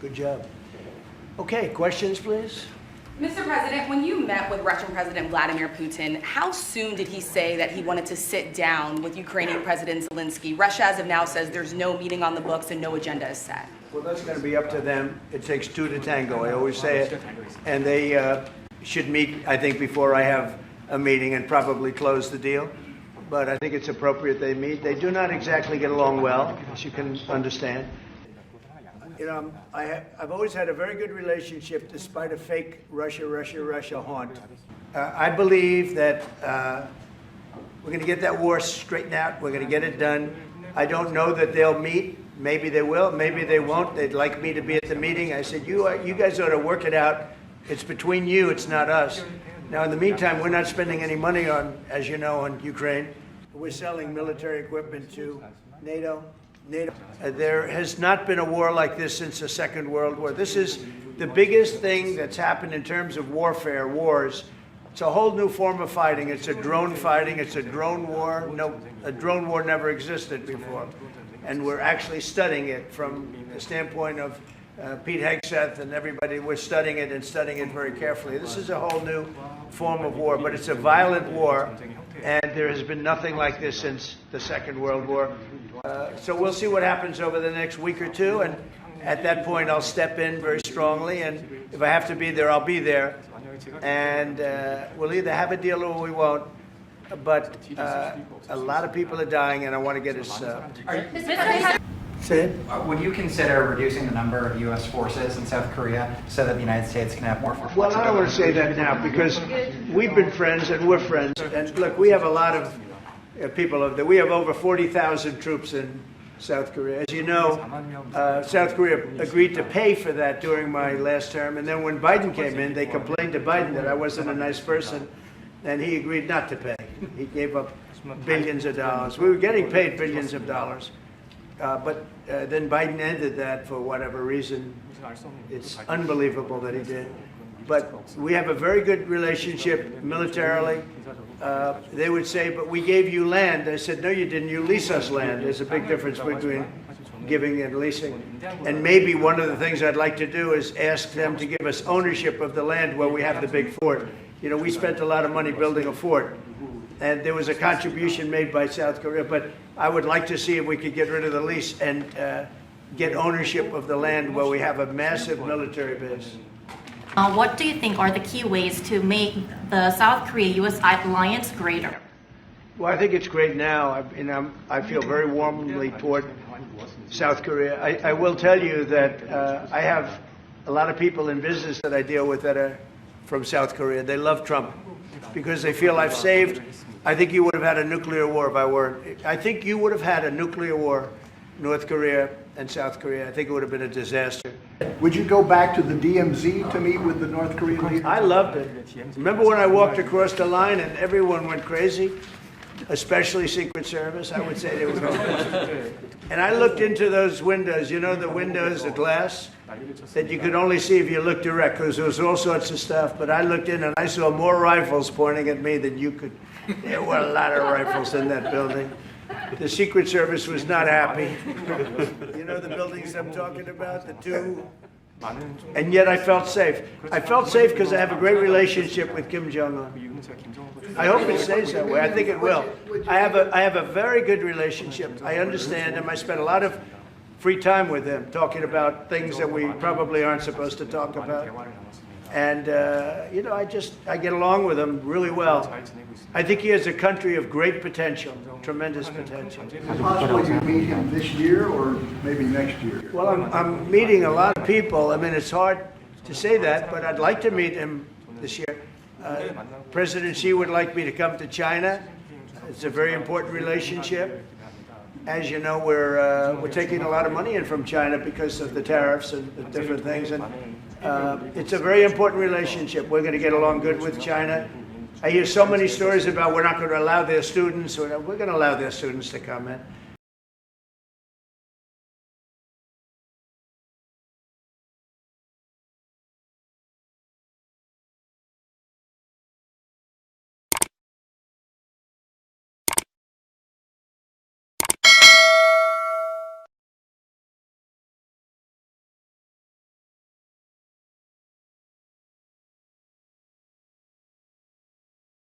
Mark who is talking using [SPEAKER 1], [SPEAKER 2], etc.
[SPEAKER 1] Good job. Okay, questions, please?
[SPEAKER 2] Mr. President, when you met with Russian President Vladimir Putin, how soon did he say that he wanted to sit down with Ukrainian President Zelenskyy? Russia, as of now, says there's no meeting on the books and no agenda is set.
[SPEAKER 1] Well, that's going to be up to them. It takes two to tango. I always say it. And they should meet, I think, before I have a meeting and probably close the deal. But I think it's appropriate they meet. They do not exactly get along well, as you can understand. You know, I've always had a very good relationship despite a fake Russia haunt. I believe that we're going to get that war straightened out. We're going to get it done. I don't know that they'll meet. Maybe they will. Maybe they won't. They'd like me to be at the meeting. I said, you guys ought to work it out. It's between you. It's not us. Now, in the meantime, we're not spending any money on, as you know, on Ukraine. We're selling military equipment to NATO. There has not been a war like this since the Second World War. This is the biggest thing that's happened in terms of warfare, wars. It's a whole new form of fighting. It's a drone fighting. It's a drone war. No, a drone war never existed before. And we're actually studying it from the standpoint of Pete Hegseth and everybody. We're studying it and studying it very carefully. This is a whole new form of war, but it's a violent war. And there has been nothing like this since the Second World War. So we'll see what happens over the next week or two. And at that point, I'll step in very strongly. And if I have to be there, I'll be there. And we'll either have a deal or we won't. But a lot of people are dying, and I want to get us... Say it.
[SPEAKER 3] Would you consider reducing the number of U.S. forces in South Korea so that the United States can have more flexibility?
[SPEAKER 1] Well, I don't want to say that now because we've been friends and we're friends. And look, we have a lot of people over there. We have over 40,000 troops in South Korea. As you know, South Korea agreed to pay for that during my last term. And then when Biden came in, they complained to Biden that I wasn't a nice person. And he agreed not to pay. He gave up billions of dollars. We were getting paid billions of dollars. But then Biden ended that for whatever reason. It's unbelievable that he did. But we have a very good relationship militarily. They would say, but we gave you land. I said, no, you didn't. You lease us land. There's a big difference between giving and leasing. And maybe one of the things I'd like to do is ask them to give us ownership of the land where we have the big fort. You know, we spent a lot of money building a fort. And there was a contribution made by South Korea, but I would like to see if we could get rid of the lease and get ownership of the land where we have a massive military base.
[SPEAKER 4] What do you think are the key ways to make the South Korea-U.S. alliance greater?
[SPEAKER 1] Well, I think it's great now. I feel very warmly toward South Korea. I will tell you that I have a lot of people in business that I deal with that are from South Korea. They love Trump because they feel I've saved. I think you would have had a nuclear war if I weren't. I think you would have had a nuclear war, North Korea and South Korea. I think it would have been a disaster.
[SPEAKER 5] Would you go back to the DMZ to meet with the North Korean leader?
[SPEAKER 1] I loved it. Remember when I walked across the line and everyone went crazy? Especially Secret Service, I would say they were going crazy. And I looked into those windows, you know the windows, the glass, that you could only see if you looked direct, because there was all sorts of stuff. But I looked in and I saw more rifles pointing at me than you could. There were a lot of rifles in that building. The Secret Service was not happy. You know the buildings I'm talking about, the two? And yet I felt safe. I felt safe because I have a great relationship with Kim Jong Un. I hope it stays that way. I think it will. I have a very good relationship. I understand him. I spent a lot of free time with him talking about things that we probably aren't supposed to talk about. And, you know, I get along with him really well. I think he has a country of great potential, tremendous potential.
[SPEAKER 5] Possibly you meet him this year or maybe next year?
[SPEAKER 1] Well, I'm meeting a lot of people. I mean, it's hard to say that, but I'd like to meet him this year. President Xi would like me to come to China. It's a very important relationship. As you know, we're taking a lot of money in from China because of the tariffs and the different things. And it's a very important relationship. We're going to get along good with China. I hear so many stories about we're not going to allow their students. We're going to allow their students to come in.